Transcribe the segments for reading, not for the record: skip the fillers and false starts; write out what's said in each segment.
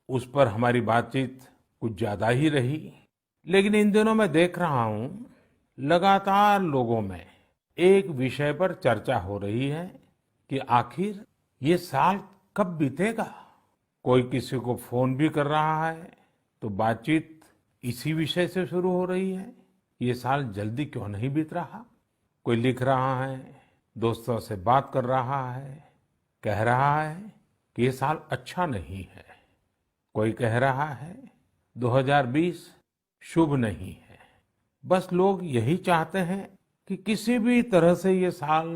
उस पर हमारी बातचीत कुछ ज्यादा ही रही। लेकिन इन दिनों मैं देख रहा हूं लगातार लोगों में एक विषय पर चर्चा हो रही है कि आखिर ये साल कब बीतेगा। कोई किसी को फोन भी कर रहा है तो बातचीत इसी विषय से शुरू हो रही है, ये साल जल्दी क्यों नहीं बीत रहा। कोई लिख रहा है, दोस्तों से बात कर रहा है, कह रहा है कि ये साल अच्छा नहीं है। कोई कह रहा है 2020 शुभ नहीं है। बस लोग यही चाहते हैं कि किसी भी तरह से ये साल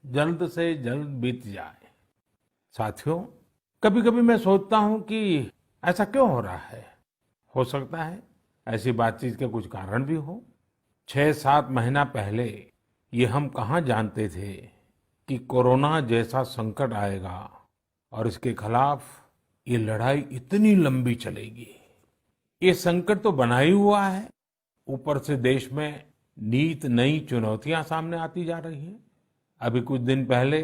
जल्द से जल्द बीत जाए। साथियों, कभी कभी मैं सोचता हूं कि ऐसा क्यों हो रहा है। हो सकता है ऐसी बातचीत के कुछ कारण भी हो। 6-7 महीना पहले ये हम कहाँ जानते थे कि कोरोना जैसा संकट आएगा और इसके खिलाफ ये लड़ाई इतनी लंबी चलेगी। ये संकट तो बना ही हुआ है, ऊपर से देश में नित नई चुनौतियां सामने आती जा रही हैं। अभी कुछ दिन पहले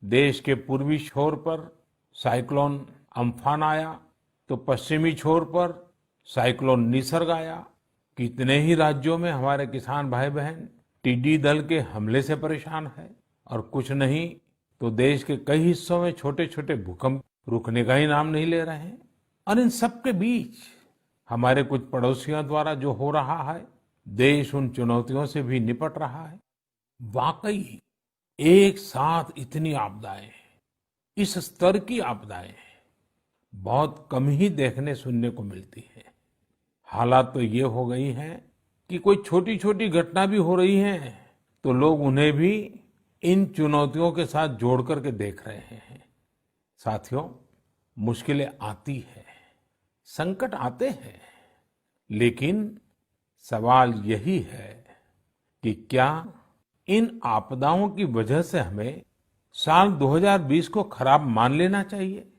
देश के पूर्वी छोर पर साइक्लोन अम्फान आया तो पश्चिमी छोर पर साइक्लोन निसर्ग आया। कितने ही राज्यों में हमारे किसान भाई बहन टिड्डी दल के हमले से परेशान है और कुछ नहीं तो देश के कई हिस्सों में छोटे छोटे भूकंप रुकने का ही नाम नहीं ले रहे हैं। और इन सब के बीच हमारे कुछ पड़ोसियों द्वारा जो हो रहा है, देश उन चुनौतियों से भी निपट रहा है। वाकई एक साथ इतनी आपदाएं, इस स्तर की आपदाएं बहुत कम ही देखने सुनने को मिलती है। हालात तो ये हो गई हैं कि कोई छोटी छोटी घटना भी हो रही है तो लोग उन्हें भी इन चुनौतियों के साथ जोड़ करके देख रहे हैं। साथियों, मुश्किलें आती है, संकट आते हैं, लेकिन सवाल यही है कि क्या इन आपदाओं की वजह से हमें साल 2020 को खराब मान लेना चाहिए।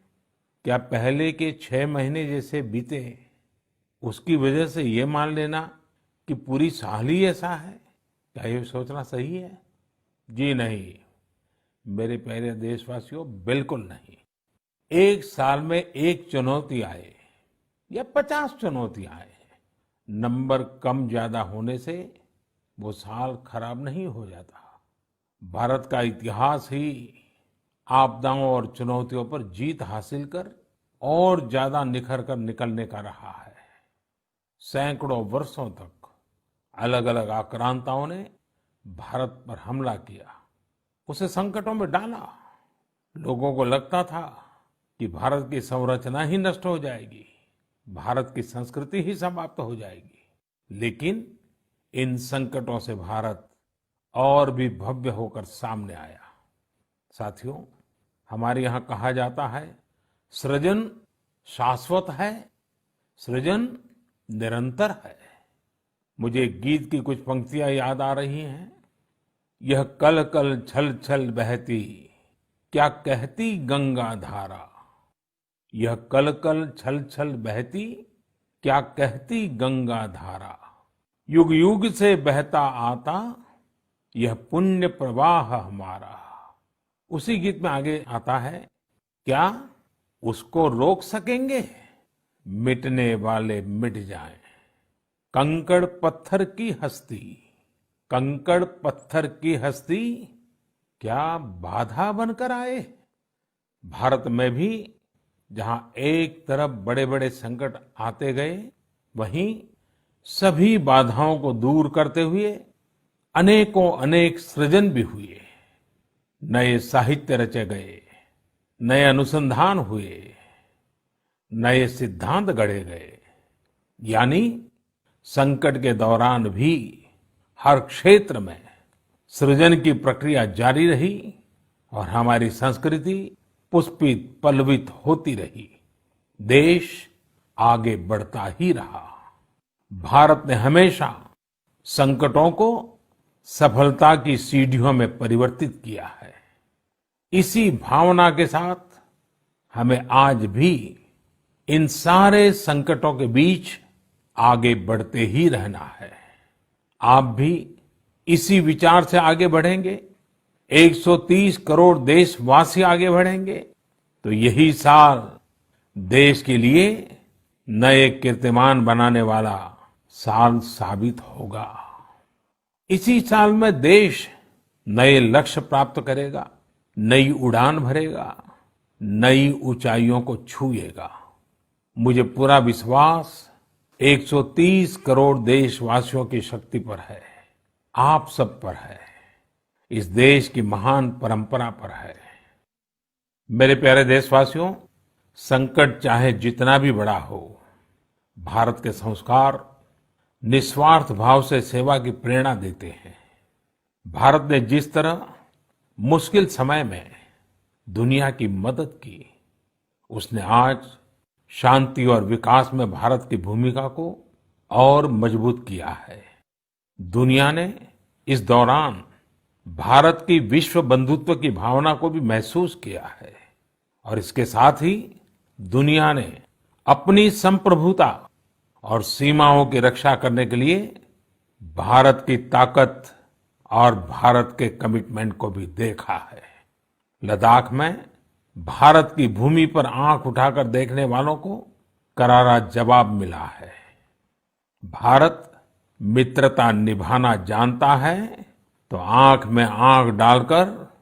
क्या पहले के 6 महीने जैसे बीते उसकी वजह से ये मान लेना कि पूरी साल ही ऐसा है, क्या ये सोचना सही है? जी नहीं मेरे प्यारे देशवासियों, बिल्कुल नहीं। एक साल में एक चुनौती आए या 50 चुनौती आए, नंबर कम ज्यादा होने से वो साल खराब नहीं हो जाता। भारत का इतिहास ही आपदाओं और चुनौतियों पर जीत हासिल कर और ज्यादा निखर कर निकलने का रहा है। सैकड़ों वर्षों तक अलग अलग आक्रांताओं ने भारत पर हमला किया, उसे संकटों में डाला। लोगों को लगता था कि भारत की संरचना ही नष्ट हो जाएगी, भारत की संस्कृति ही समाप्त हो जाएगी। लेकिन इन संकटों से भारत और भी भव्य होकर सामने आया। साथियों, हमारे यहाँ कहा जाता है, सृजन शाश्वत है, सृजन निरंतर है। मुझे एक गीत की कुछ पंक्तियां याद आ रही हैं। यह कल कल छल छल बहती, क्या कहती गंगा धारा। यह कल कल छल छल बहती, क्या कहती गंगा धारा। युग युग से बहता आता, यह पुण्य प्रवाह हमारा। उसी गीत में आगे आता है, क्या उसको रोक सकेंगे, मिटने वाले मिट जाएं। कंकड़ पत्थर की हस्ती, कंकड़ पत्थर की हस्ती, क्या बाधा बनकर आए। भारत में भी जहां एक तरफ बड़े बड़े संकट आते गए, वहीं सभी बाधाओं को दूर करते हुए अनेकों अनेक सृजन भी हुए। नए साहित्य रचे गए, नए अनुसंधान हुए, नए सिद्धांत गढ़े गए। यानी संकट के दौरान भी हर क्षेत्र में सृजन की प्रक्रिया जारी रही और हमारी संस्कृति पुष्पित पल्लवित होती रही। देश आगे बढ़ता ही रहा। भारत ने हमेशा संकटों को सफलता की सीढ़ियों में परिवर्तित किया है। इसी भावना के साथ हमें आज भी इन सारे संकटों के बीच आगे बढ़ते ही रहना है। आप भी इसी विचार से आगे बढ़ेंगे, 130 करोड़ देशवासी आगे बढ़ेंगे, तो यही साल देश के लिए नए कीर्तिमान बनाने वाला साल साबित होगा। इसी साल में देश नए लक्ष्य प्राप्त करेगा, नई उड़ान भरेगा, नई ऊंचाइयों को छुएगा। मुझे पूरा विश्वास 130 करोड़ देशवासियों की शक्ति पर है, आप सब पर है, इस देश की महान परंपरा पर है। मेरे प्यारे देशवासियों, संकट चाहे जितना भी बड़ा हो, भारत के संस्कार निस्वार्थ भाव से सेवा की प्रेरणा देते हैं। भारत ने जिस तरह मुश्किल समय में दुनिया की मदद की, उसने आज शांति और विकास में भारत की भूमिका को और मजबूत किया है। दुनिया ने इस दौरान भारत की विश्व बंधुत्व की भावना को भी महसूस किया है और इसके साथ ही दुनिया ने अपनी संप्रभुता और सीमाओं की रक्षा करने के लिए भारत की ताकत और भारत के कमिटमेंट को भी देखा है। लद्दाख में भारत की भूमि पर आंख उठाकर देखने वालों को करारा जवाब मिला है। भारत मित्रता निभाना जानता है तो आंख में आंख डालकर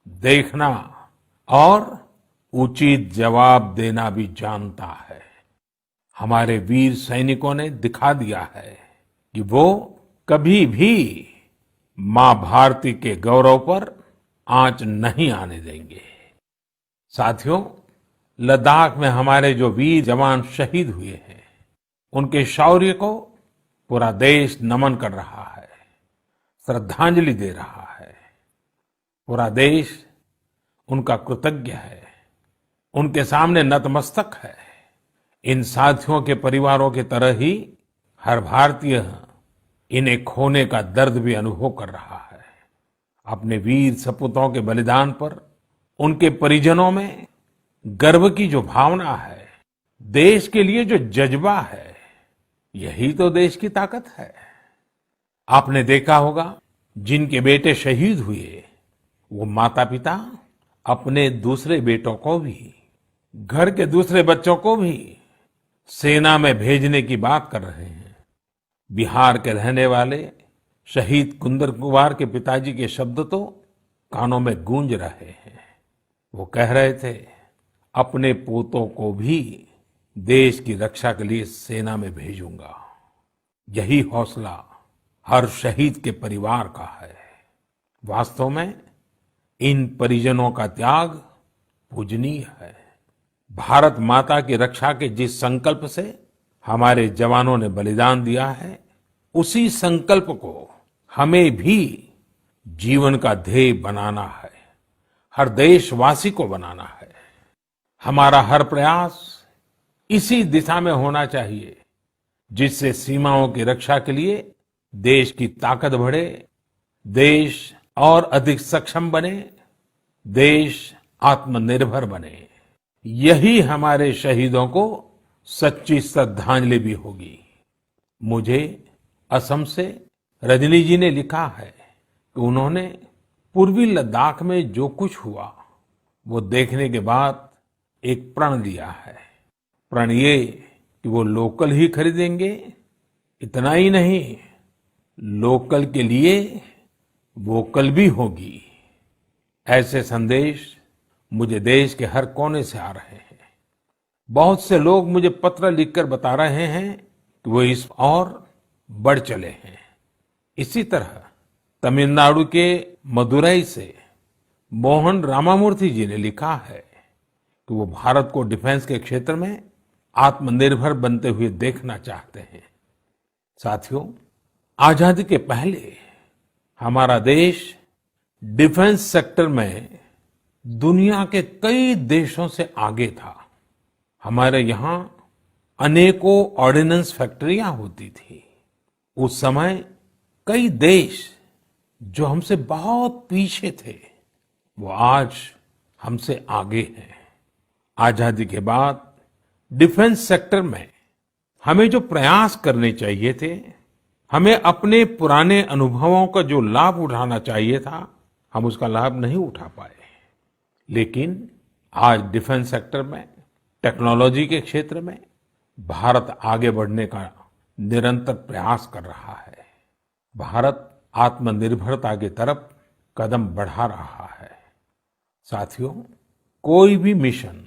देखना और उचित जवाब देना भी जानता है। हमारे वीर सैनिकों ने दिखा दिया है कि वो कभी भी मां भारती के गौरव पर आंच नहीं आने देंगे। साथियों, लद्दाख में हमारे जो वीर जवान शहीद हुए हैं, उनके शौर्य को पूरा देश नमन कर रहा है, श्रद्धांजलि दे रहा है। पूरा देश उनका कृतज्ञ है, उनके सामने नतमस्तक है। इन साथियों के परिवारों की तरह ही हर भारतीय इन्हें खोने का दर्द भी अनुभव कर रहा है। अपने वीर सपूतों के बलिदान पर उनके परिजनों में गर्व की जो भावना है, देश के लिए जो जज्बा है, यही तो देश की ताकत है। आपने देखा होगा, जिनके बेटे शहीद हुए, वो माता पिता अपने दूसरे बेटों को भी, घर के दूसरे बच्चों को भी सेना में भेजने की बात कर रहे हैं। बिहार के रहने वाले शहीद कुंदन कुमार के पिताजी के शब्द तो कानों में गूंज रहे हैं। वो कह रहे थे, अपने पोतों को भी देश की रक्षा के लिए सेना में भेजूंगा। यही हौसला हर शहीद के परिवार का है। वास्तव में इन परिजनों का त्याग पूजनीय है। भारत माता की रक्षा के जिस संकल्प से हमारे जवानों ने बलिदान दिया है, उसी संकल्प को हमें भी जीवन का ध्येय बनाना है, हर देशवासी को बनाना है। हमारा हर प्रयास इसी दिशा में होना चाहिए, जिससे सीमाओं की रक्षा के लिए देश की ताकत बढ़े, देश और अधिक सक्षम बने, देश आत्मनिर्भर बने। यही हमारे शहीदों को सच्ची श्रद्धांजलि भी होगी। मुझे असम से रजनी जी ने लिखा है कि उन्होंने पूर्वी लद्दाख में जो कुछ हुआ, वो देखने के बाद एक प्रण लिया है। प्रण ये कि वो लोकल ही खरीदेंगे, इतना ही नहीं, लोकल के लिए वोकल भी होगी। ऐसे संदेश मुझे देश के हर कोने से आ रहे हैं। बहुत से लोग मुझे पत्र लिखकर बता रहे हैं कि वो इस और बढ़ चले हैं। इसी तरह तमिलनाडु के मदुरई से मोहन रामामूर्ति जी ने लिखा है कि वो भारत को डिफेंस के क्षेत्र में आत्मनिर्भर बनते हुए देखना चाहते हैं। साथियों, आजादी के पहले हमारा देश डिफेंस सेक्टर में दुनिया के कई देशों से आगे था। हमारे यहाँ अनेकों ऑर्डिनेंस फैक्ट्रियां होती थी। उस समय कई देश जो हमसे बहुत पीछे थे, वो आज हमसे आगे हैं। आजादी के बाद डिफेंस सेक्टर में हमें जो प्रयास करने चाहिए थे, हमें अपने पुराने अनुभवों का जो लाभ उठाना चाहिए था, हम उसका लाभ नहीं उठा पाए। लेकिन आज डिफेंस सेक्टर में, टेक्नोलॉजी के क्षेत्र में भारत आगे बढ़ने का निरंतर प्रयास कर रहा है। भारत आत्मनिर्भरता की तरफ कदम बढ़ा रहा है। साथियों, कोई भी मिशन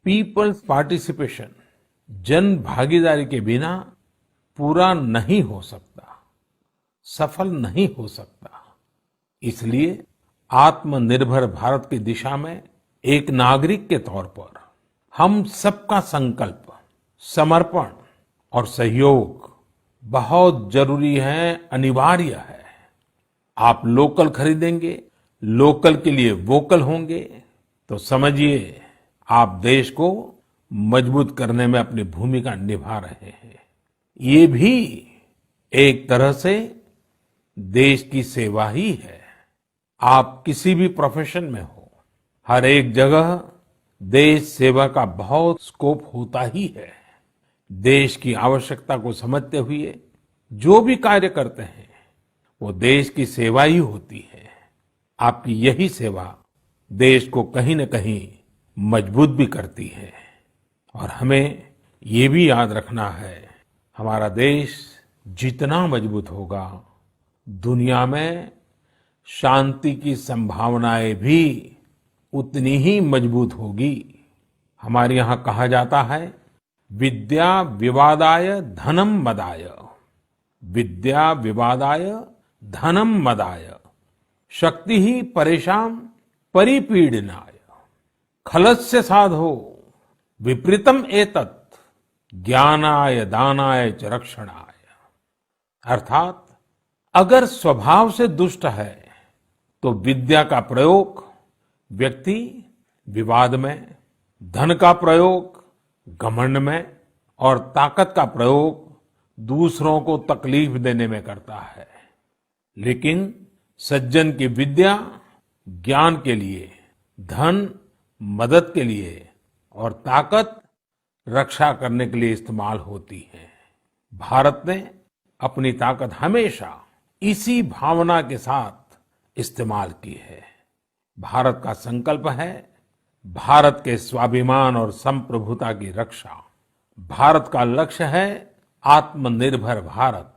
पीपल्स पार्टिसिपेशन, जन भागीदारी के बिना पूरा नहीं हो सकता, सफल नहीं हो सकता। इसलिए आत्मनिर्भर भारत की दिशा में एक नागरिक के तौर पर हम सबका संकल्प, समर्पण और सहयोग बहुत जरूरी है, अनिवार्य है। आप लोकल खरीदेंगे, लोकल के लिए वोकल होंगे, तो समझिए आप देश को मजबूत करने में अपनी भूमिका निभा रहे हैं। ये भी एक तरह से देश की सेवा ही है। आप किसी भी प्रोफेशन में हो, हर एक जगह देश सेवा का बहुत स्कोप होता ही है। देश की आवश्यकता को समझते हुए जो भी कार्य करते हैं वो देश की सेवा ही होती है। आपकी यही सेवा देश को कहीं न कहीं मजबूत भी करती है। और हमें ये भी याद रखना है, हमारा देश जितना मजबूत होगा, दुनिया में शांति की संभावनाएं भी उतनी ही मजबूत होगी। हमारे यहाँ कहा जाता है, विद्या विवादाय धनम मदाय, विद्या विवादाय धनम मदाय, शक्ति ही परेशान परिपीडनाय, खलस्य साधो विपरीतम एतत्, ज्ञानाय दानाय च रक्षणाय। अर्थात अगर स्वभाव से दुष्ट है तो विद्या का प्रयोग व्यक्ति विवाद में, धन का प्रयोग घमंड में और ताकत का प्रयोग दूसरों को तकलीफ देने में करता है। लेकिन सज्जन की विद्या ज्ञान के लिए, धन मदद के लिए और ताकत रक्षा करने के लिए इस्तेमाल होती है। भारत ने अपनी ताकत हमेशा इसी भावना के साथ इस्तेमाल की है। भारत का संकल्प है भारत के स्वाभिमान और संप्रभुता की रक्षा। भारत का लक्ष्य है आत्मनिर्भर भारत।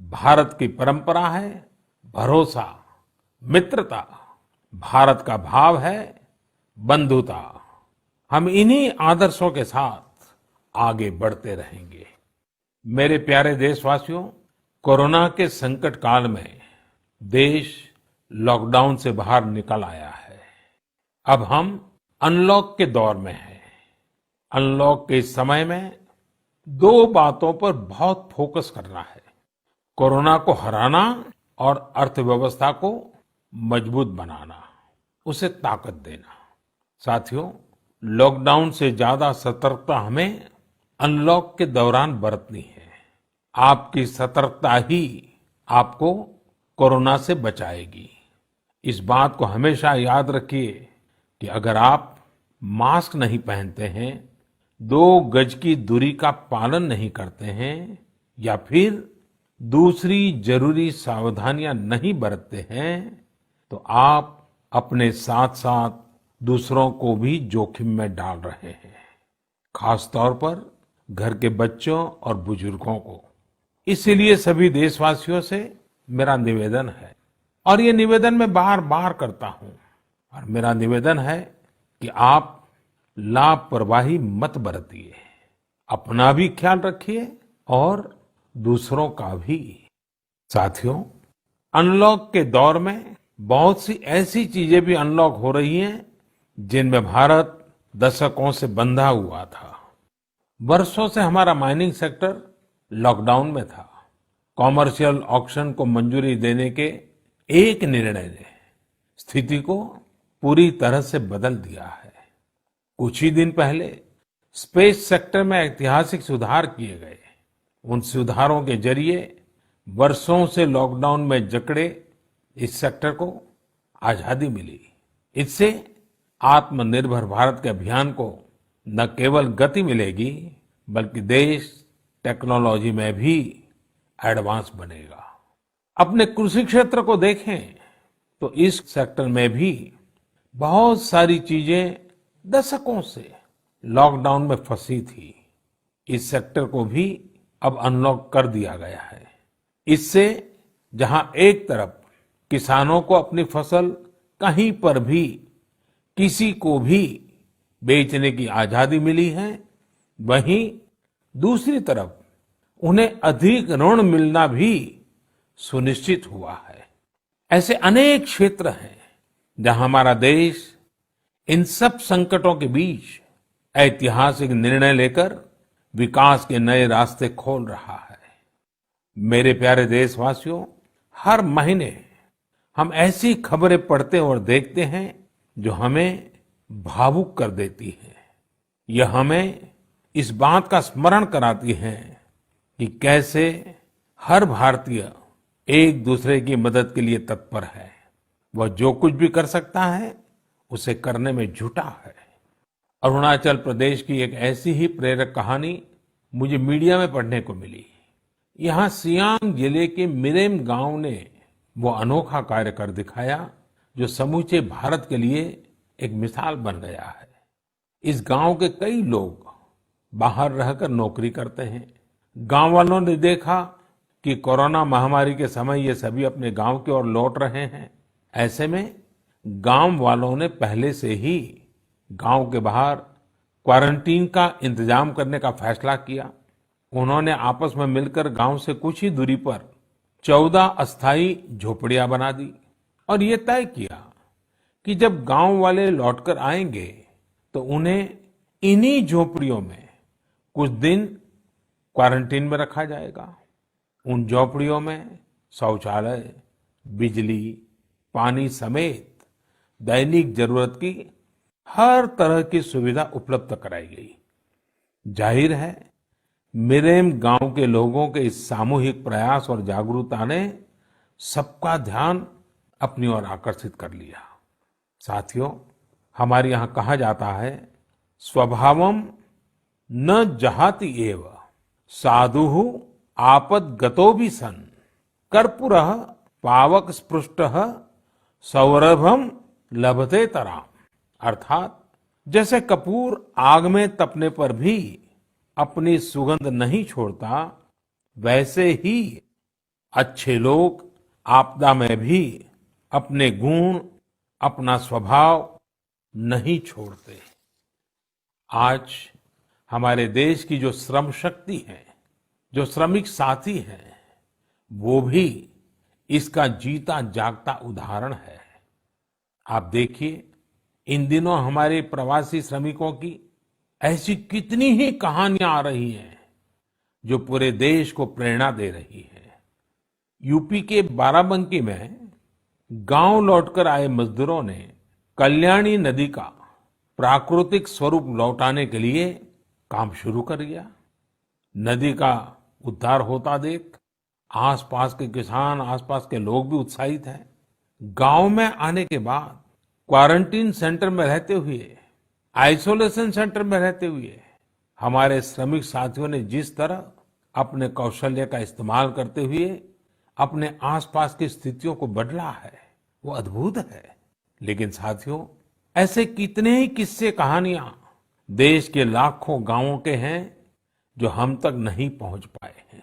भारत की परंपरा है भरोसा, मित्रता। भारत का भाव है बंधुता। हम इन्हीं आदर्शों के साथ आगे बढ़ते रहेंगे। मेरे प्यारे देशवासियों, कोरोना के संकट काल में देश लॉकडाउन से बाहर निकल आया है। अब हम अनलॉक के दौर में हैं। अनलॉक के इस समय में दो बातों पर बहुत फोकस करना है, कोरोना को हराना और अर्थव्यवस्था को मजबूत बनाना, उसे ताकत देना। साथियों, लॉकडाउन से ज्यादा सतर्कता हमें अनलॉक के दौरान बरतनी है। आपकी सतर्कता ही आपको कोरोना से बचाएगी। इस बात को हमेशा याद रखिए कि अगर आप मास्क नहीं पहनते हैं, 2 गज की दूरी का पालन नहीं करते हैं या फिर दूसरी जरूरी सावधानियां नहीं बरतते हैं, तो आप अपने साथ साथ दूसरों को भी जोखिम में डाल रहे हैं, खास तौर पर घर के बच्चों और बुजुर्गों को। इसीलिए सभी देशवासियों से मेरा निवेदन है, और ये निवेदन मैं बार बार करता हूं, और मेरा निवेदन है कि आप लापरवाही मत बरतिए, अपना भी ख्याल रखिए और दूसरों का भी। साथियों, अनलॉक के दौर में बहुत सी ऐसी चीजें भी अनलॉक हो रही हैं जिनमें भारत दशकों से बंधा हुआ था। वर्षों से हमारा माइनिंग सेक्टर लॉकडाउन में था। कॉमर्शियल ऑक्शन को मंजूरी देने के एक निर्णय ने स्थिति को पूरी तरह से बदल दिया है। कुछ ही दिन पहले स्पेस सेक्टर में ऐतिहासिक सुधार किए गए। उन सुधारों के जरिए वर्षों से लॉकडाउन में जकड़े इस सेक्टर को आजादी मिली। इससे आत्मनिर्भर भारत के अभियान को न केवल गति मिलेगी, बल्कि देश टेक्नोलॉजी में भी एडवांस बनेगा। अपने कृषि क्षेत्र को देखें तो इस सेक्टर में भी बहुत सारी चीजें दशकों से लॉकडाउन में फंसी थी। इस सेक्टर को भी अब अनलॉक कर दिया गया है। इससे जहां एक तरफ किसानों को अपनी फसल कहीं पर भी किसी को भी बेचने की आजादी मिली है, वहीं दूसरी तरफ उन्हें अधिक ऋण मिलना भी सुनिश्चित हुआ है। ऐसे अनेक क्षेत्र हैं जहां हमारा देश इन सब संकटों के बीच ऐतिहासिक निर्णय लेकर विकास के नए रास्ते खोल रहा है। मेरे प्यारे देशवासियों, हर महीने हम ऐसी खबरें पढ़ते और देखते हैं जो हमें भावुक कर देती है। यह हमें इस बात का स्मरण कराती है कि कैसे हर भारतीय एक दूसरे की मदद के लिए तत्पर है। वह जो कुछ भी कर सकता है उसे करने में जुटा है। अरुणाचल प्रदेश की एक ऐसी ही प्रेरक कहानी मुझे मीडिया में पढ़ने को मिली। यहाँ सियांग जिले के मिरेम गांव ने वो अनोखा कार्य कर दिखाया जो समूचे भारत के लिए एक मिसाल बन गया है। इस गांव के कई लोग बाहर रहकर नौकरी करते हैं। गांव वालों ने देखा कि कोरोना महामारी के समय ये सभी अपने गांव की ओर लौट रहे हैं। ऐसे में गांव वालों ने पहले से ही गांव के बाहर क्वारंटीन का इंतजाम करने का फैसला किया। उन्होंने आपस में मिलकर गांव से कुछ ही दूरी पर 14 अस्थायी झोपड़ियां बना दी और ये तय किया कि जब गांव वाले लौटकर आएंगे तो उन्हें इन्हीं झोपड़ियों में कुछ दिन क्वारंटीन में रखा जाएगा। उन झोपड़ियों में शौचालय, बिजली, पानी समेत दैनिक जरूरत की हर तरह की सुविधा उपलब्ध कराई गई। जाहिर है मिरेम गांव के लोगों के इस सामूहिक प्रयास और जागरूकता ने सबका ध्यान अपनी ओर आकर्षित कर लिया। साथियों, हमारे यहाँ कहा जाता है, स्वभावम न जहाति एव साधु आपदगतो भी सन कर्पूरः पावक स्पृष्टः सौरभम लभते तराम। अर्थात जैसे कपूर आग में तपने पर भी अपनी सुगंध नहीं छोड़ता, वैसे ही अच्छे लोग आपदा में भी अपने गुण, अपना स्वभाव नहीं छोड़ते। आज हमारे देश की जो श्रम शक्ति है, जो श्रमिक साथी हैं, वो भी इसका जीता जागता उदाहरण है। आप देखिए, इन दिनों हमारे प्रवासी श्रमिकों की ऐसी कितनी ही कहानियां आ रही हैं जो पूरे देश को प्रेरणा दे रही है। यूपी के बाराबंकी में गांव लौटकर आए मजदूरों ने कल्याणी नदी का प्राकृतिक स्वरूप लौटाने के लिए काम शुरू कर दिया। नदी का उद्धार होता देख आसपास के किसान, आसपास के लोग भी उत्साहित हैं। गांव में आने के बाद क्वारंटीन सेंटर में रहते हुए, आइसोलेशन सेंटर में रहते हुए हमारे श्रमिक साथियों ने जिस तरह अपने कौशल्य का इस्तेमाल करते हुए अपने आसपास की स्थितियों को बदला है, वो अद्भुत है। लेकिन साथियों, ऐसे कितने ही किस्से, कहानियां देश के लाखों गांवों के हैं जो हम तक नहीं पहुंच पाए हैं।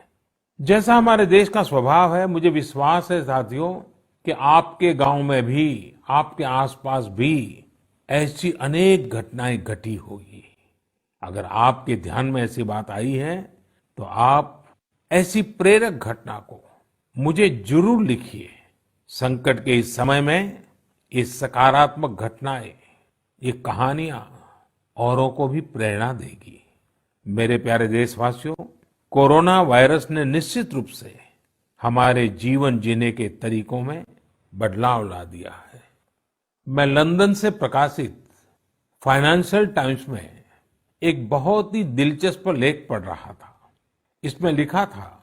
जैसा हमारे देश का स्वभाव है, मुझे विश्वास है साथियों कि आपके गांव में भी, आपके आसपास भी ऐसी अनेक घटनाएं घटी होगी। अगर आपके ध्यान में ऐसी बात आई है तो आप ऐसी प्रेरक घटना को मुझे जरूर लिखिए। संकट के इस समय में ये सकारात्मक घटनाएं, ये कहानियां औरों को भी प्रेरणा देगी। मेरे प्यारे देशवासियों, कोरोना वायरस ने निश्चित रूप से हमारे जीवन जीने के तरीकों में बदलाव ला दिया है। मैं लंदन से प्रकाशित फाइनेंशियल टाइम्स में एक बहुत ही दिलचस्प लेख पढ़ रहा था। इसमें लिखा था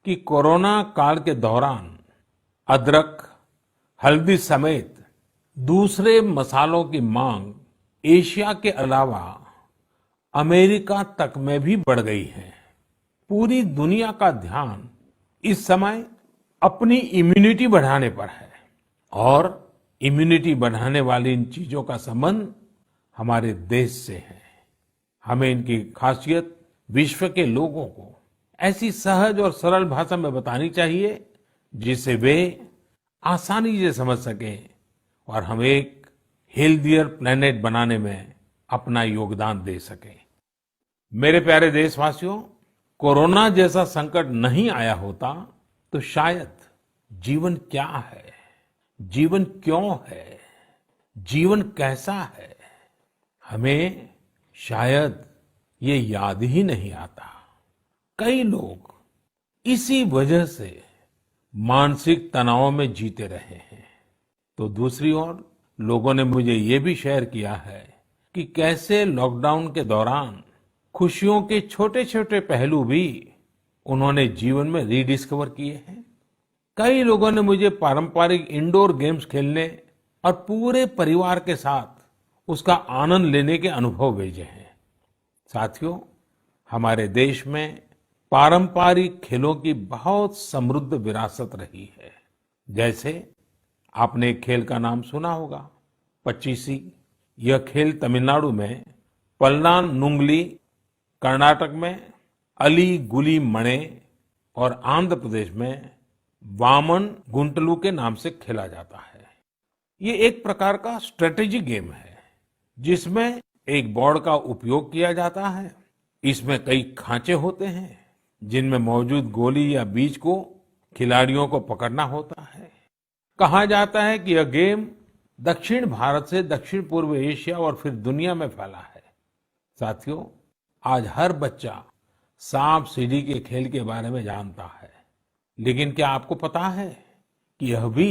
कि कोरोना काल के दौरान अदरक, हल्दी समेत दूसरे मसालों की मांग एशिया के अलावा अमेरिका तक में भी बढ़ गई है। पूरी दुनिया का ध्यान इस समय अपनी इम्यूनिटी बढ़ाने पर है और इम्यूनिटी बढ़ाने वाली इन चीजों का संबंध हमारे देश से है। हमें इनकी खासियत विश्व के लोगों को ऐसी सहज और सरल भाषा में बतानी चाहिए जिसे वे आसानी से समझ सकें और हम एक हेल्थियर प्लेनेट बनाने में अपना योगदान दे सकें। मेरे प्यारे देशवासियों, कोरोना जैसा संकट नहीं आया होता तो शायद जीवन क्या है, जीवन क्यों है, जीवन कैसा है, हमें शायद ये याद ही नहीं आता। कई लोग इसी वजह से मानसिक तनाव में जीते रहे हैं। तो दूसरी ओर लोगों ने मुझे ये भी शेयर किया है कि कैसे लॉकडाउन के दौरान खुशियों के छोटे छोटे पहलू भी उन्होंने जीवन में रीडिस्कवर किए हैं। कई लोगों ने मुझे पारंपरिक इंडोर गेम्स खेलने और पूरे परिवार के साथ उसका आनंद लेने के अनुभव भेजे हैं। साथियों, हमारे देश में पारंपरिक खेलों की बहुत समृद्ध विरासत रही है। जैसे आपने एक खेल का नाम सुना होगा, पचीसी। यह खेल तमिलनाडु में पल्लान्गुली, कर्नाटक में अली गुली मणे और आंध्र प्रदेश में वामन गुंटलू के नाम से खेला जाता है। ये एक प्रकार का स्ट्रेटेजी गेम है जिसमें एक बोर्ड का उपयोग किया जाता है। इसमें कई खांचे होते हैं जिनमें मौजूद गोली या बीज को खिलाड़ियों को पकड़ना होता है। कहा जाता है कि यह गेम दक्षिण भारत से दक्षिण पूर्व एशिया और फिर दुनिया में फैला है। साथियों, आज हर बच्चा सांप सीढ़ी के खेल के बारे में जानता है, लेकिन क्या आपको पता है कि यह भी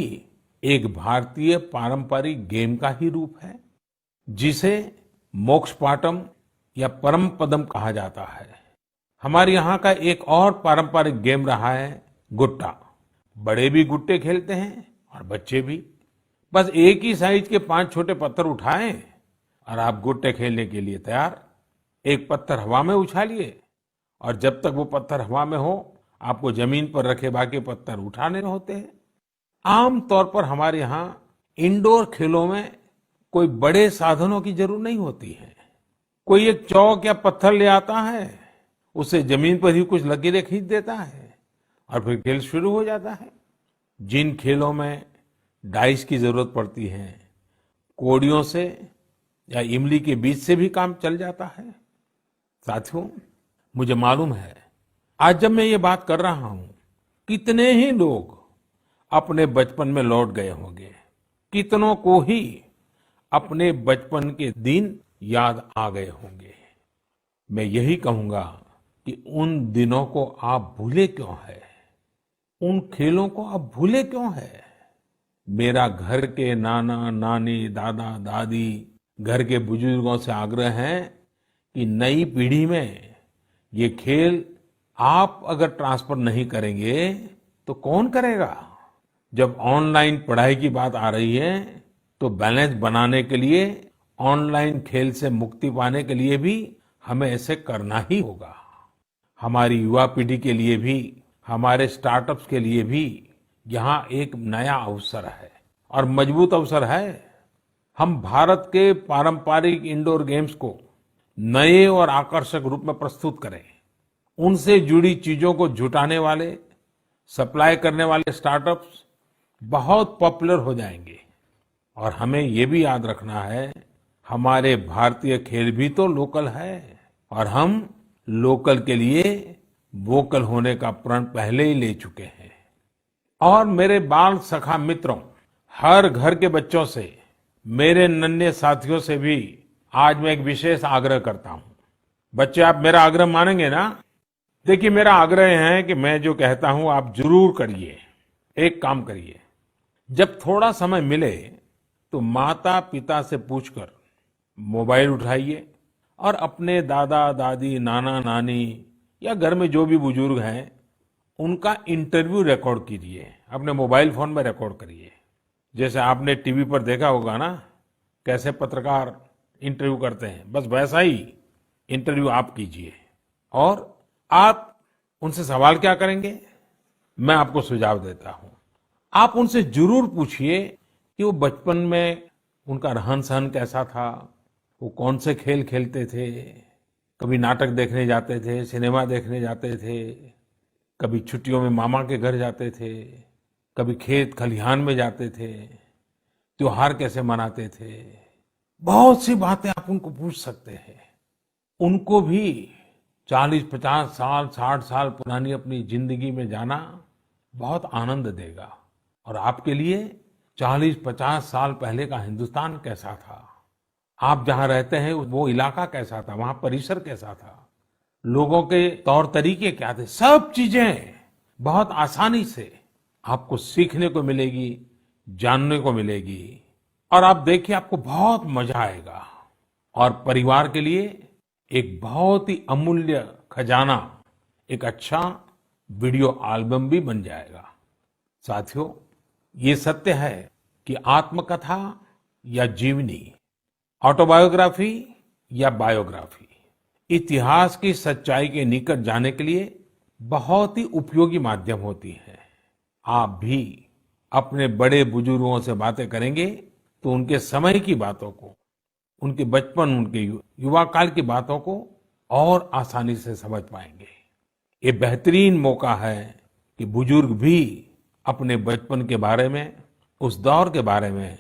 एक भारतीय पारंपरिक गेम का ही रूप है जिसे मोक्ष पाटम या परम पदम कहा जाता है। हमारे यहाँ का एक और पारंपरिक गेम रहा है गुट्टा। बड़े भी गुट्टे खेलते हैं और बच्चे भी। बस एक ही साइज के 5 छोटे पत्थर उठाएं और आप गुट्टे खेलने के लिए तैयार। एक पत्थर हवा में उछालिए और जब तक वो पत्थर हवा में हो आपको जमीन पर रखे बाकी पत्थर उठाने होते हैं। आम तौर पर हमारे यहाँ इंडोर खेलों में कोई बड़े साधनों की जरूरत नहीं होती है। कोई एक चौक या पत्थर ले आता है, उसे जमीन पर ही कुछ लकीरें खींच देता है और फिर खेल शुरू हो जाता है। जिन खेलों में डाइस की जरूरत पड़ती है, कौड़ियों से या इमली के बीज से भी काम चल जाता है। साथियों, मुझे मालूम है आज जब मैं ये बात कर रहा हूं, कितने ही लोग अपने बचपन में लौट गए होंगे। कितनों को ही अपने बचपन के दिन याद आ गए होंगे। मैं यही कहूंगा कि उन दिनों को आप भूले क्यों है, उन खेलों को आप भूले क्यों है। मेरा घर के नाना नानी, दादा दादी, घर के बुजुर्गों से आग्रह है कि नई पीढ़ी में ये खेल आप अगर ट्रांसफर नहीं करेंगे तो कौन करेगा। जब ऑनलाइन पढ़ाई की बात आ रही है तो बैलेंस बनाने के लिए, ऑनलाइन खेल से मुक्ति पाने के लिए भी हमें ऐसे करना ही होगा। हमारी युवा पीढ़ी के लिए भी, हमारे स्टार्टअप्स के लिए भी यहाँ एक नया अवसर है और मजबूत अवसर है। हम भारत के पारंपरिक इंडोर गेम्स को नए और आकर्षक रूप में प्रस्तुत करें। उनसे जुड़ी चीजों को जुटाने वाले, सप्लाई करने वाले स्टार्टअप्स बहुत पॉपुलर हो जाएंगे। और हमें ये भी याद रखना है, हमारे भारतीय खेल भी तो लोकल है और हम लोकल के लिए वोकल होने का प्रण पहले ही ले चुके हैं। और मेरे बाल सखा मित्रों, हर घर के बच्चों से, मेरे नन्हे साथियों से भी आज मैं एक विशेष आग्रह करता हूं। बच्चे, आप मेरा आग्रह मानेंगे ना? देखिए, मेरा आग्रह है कि मैं जो कहता हूं आप जरूर करिए। एक काम करिए, जब थोड़ा समय मिले तो माता पिता से पूछकर मोबाइल उठाइए और अपने दादा दादी, नाना नानी या घर में जो भी बुजुर्ग हैं उनका इंटरव्यू रिकॉर्ड कीजिए। अपने मोबाइल फोन में रिकॉर्ड करिए। जैसे आपने टीवी पर देखा होगा ना, कैसे पत्रकार इंटरव्यू करते हैं, बस वैसा ही इंटरव्यू आप कीजिए। और आप उनसे सवाल क्या करेंगे, मैं आपको सुझाव देता हूं। आप उनसे जरूर पूछिए कि वो बचपन में उनका रहन सहन कैसा था, वो कौन से खेल खेलते थे, कभी नाटक देखने जाते थे, सिनेमा देखने जाते थे, कभी छुट्टियों में मामा के घर जाते थे, कभी खेत खलिहान में जाते थे, त्योहार कैसे मनाते थे। बहुत सी बातें आप उनको पूछ सकते हैं। उनको भी 40-50 साल 60 साल पुरानी अपनी जिंदगी में जाना बहुत आनंद देगा। और आपके लिए 40-50 साल पहले का हिंदुस्तान कैसा था, आप जहां रहते हैं वो इलाका कैसा था, वहां परिसर कैसा था, लोगों के तौर तरीके क्या थे, सब चीजें बहुत आसानी से आपको सीखने को मिलेगी, जानने को मिलेगी। और आप देखिए आपको बहुत मजा आएगा। और परिवार के लिए एक बहुत ही अमूल्य खजाना, एक अच्छा वीडियो एल्बम भी बन जाएगा। साथियों, ये सत्य है कि आत्मकथा या जीवनी, ऑटोबायोग्राफी या बायोग्राफी, इतिहास की सच्चाई के निकट जाने के लिए बहुत ही उपयोगी माध्यम होती है। आप भी अपने बड़े बुजुर्गों से बातें करेंगे तो उनके समय की बातों को, उनके बचपन, उनके युवा काल की बातों को और आसानी से समझ पाएंगे। ये बेहतरीन मौका है कि बुजुर्ग भी अपने बचपन के बारे में, उस दौर के बारे में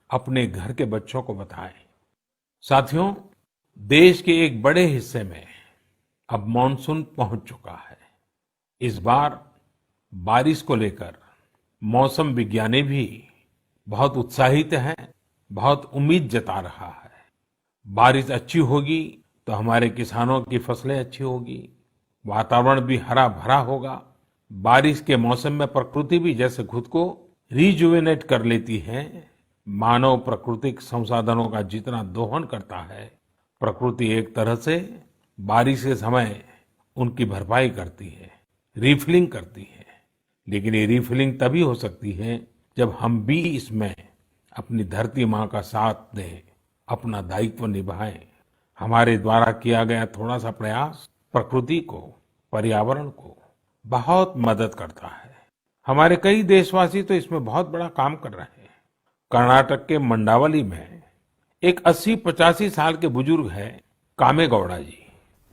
अपने घर के बच्चों को बताएं। साथियों, देश के एक बड़े हिस्से में अब मॉनसून पहुंच चुका है। इस बार बारिश को लेकर मौसम विज्ञानी भी बहुत उत्साहित हैं, बहुत उम्मीद जता रहा है। बारिश अच्छी होगी तो हमारे किसानों की फसलें अच्छी होगी, वातावरण भी हरा भरा होगा। बारिश के मौसम में प्रकृति भी जैसे खुद को रिजुवेनेट कर लेती है। मानव प्राकृतिक संसाधनों का जितना दोहन करता है, प्रकृति एक तरह से बारिश के समय उनकी भरपाई करती है, रिफिलिंग करती है। लेकिन ये रिफिलिंग तभी हो सकती है जब हम भी इसमें अपनी धरती माँ का साथ दें, अपना दायित्व निभाएं। हमारे द्वारा किया गया थोड़ा सा प्रयास प्रकृति को, पर्यावरण को बहुत मदद करता है। हमारे कई देशवासी तो इसमें बहुत बड़ा काम कर रहे हैं। कर्नाटक के मंडावली में एक 80-85 साल के बुजुर्ग हैं कामेगौड़ा जी।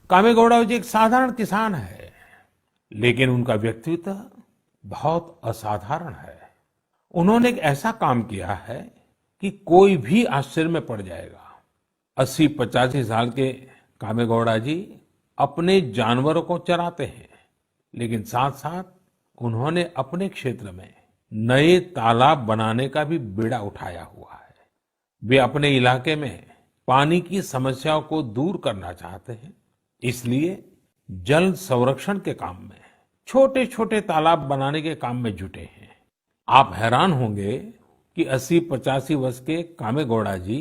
कामेगौड़ा जी एक साधारण किसान है, लेकिन उनका व्यक्तित्व बहुत असाधारण है। उन्होंने एक ऐसा काम किया है कि कोई भी आश्चर्य में पड़ जाएगा। 80-85 साल के कामेगौड़ा जी अपने जानवरों को चराते हैं, लेकिन साथ साथ उन्होंने अपने क्षेत्र में नए तालाब बनाने का भी बीड़ा उठाया हुआ है। वे अपने इलाके में पानी की समस्याओं को दूर करना चाहते हैं, इसलिए जल संरक्षण के काम में छोटे छोटे तालाब बनाने के काम में जुटे हैं। आप हैरान होंगे कि 80-85 वर्ष के कामेगौड़ा जी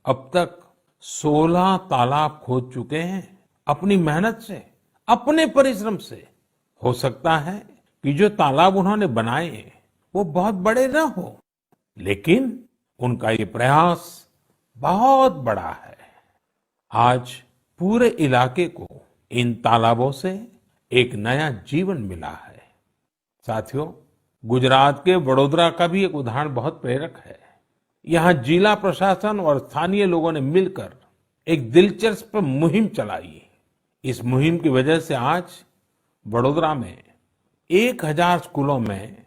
अब तक 16 तालाब खोद चुके हैं अपनी मेहनत से, अपने परिश्रम से। हो सकता है कि जो तालाब उन्होंने बनाए वो बहुत बड़े न हो, लेकिन उनका ये प्रयास बहुत बड़ा है। आज पूरे इलाके को इन तालाबों से एक नया जीवन मिला है। साथियों, गुजरात के वडोदरा का भी एक उदाहरण बहुत प्रेरक है। यहाँ जिला प्रशासन और स्थानीय लोगों ने मिलकर एक दिलचस्प मुहिम चलाई। इस मुहिम की वजह से आज वडोदरा में 1000 स्कूलों में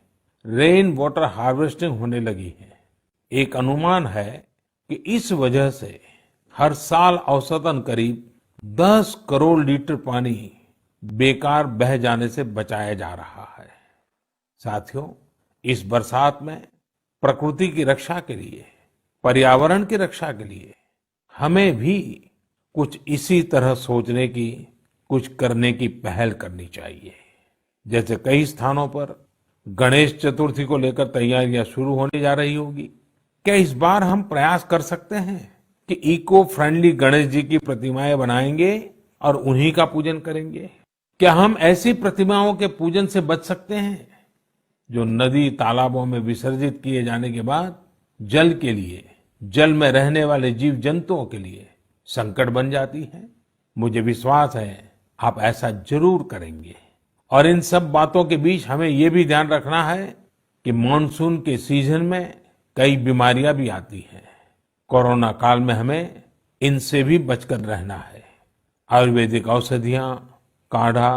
रेन वाटर हार्वेस्टिंग होने लगी है। एक अनुमान है कि इस वजह से हर साल औसतन करीब 10 करोड़ लीटर पानी बेकार बह जाने से बचाया जा रहा है। साथियों, इस बरसात में प्रकृति की रक्षा के लिए, पर्यावरण की रक्षा के लिए हमें भी कुछ इसी तरह सोचने की, कुछ करने की पहल करनी चाहिए। जैसे कई स्थानों पर गणेश चतुर्थी को लेकर तैयारियां शुरू होने जा रही होगी। क्या इस बार हम प्रयास कर सकते हैं कि इको फ्रेंडली गणेश जी की प्रतिमाएं बनाएंगे और उन्हीं का पूजन करेंगे? क्या हम ऐसी प्रतिमाओं के पूजन से बच सकते हैं जो नदी तालाबों में विसर्जित किए जाने के बाद जल के लिए, जल में रहने वाले जीव जंतुओं के लिए संकट बन जाती है? मुझे विश्वास है आप ऐसा जरूर करेंगे। और इन सब बातों के बीच हमें ये भी ध्यान रखना है कि मॉनसून के सीजन में कई बीमारियां भी आती हैं। कोरोना काल में हमें इनसे भी बचकर रहना है। आयुर्वेदिक औषधियाँ, काढ़ा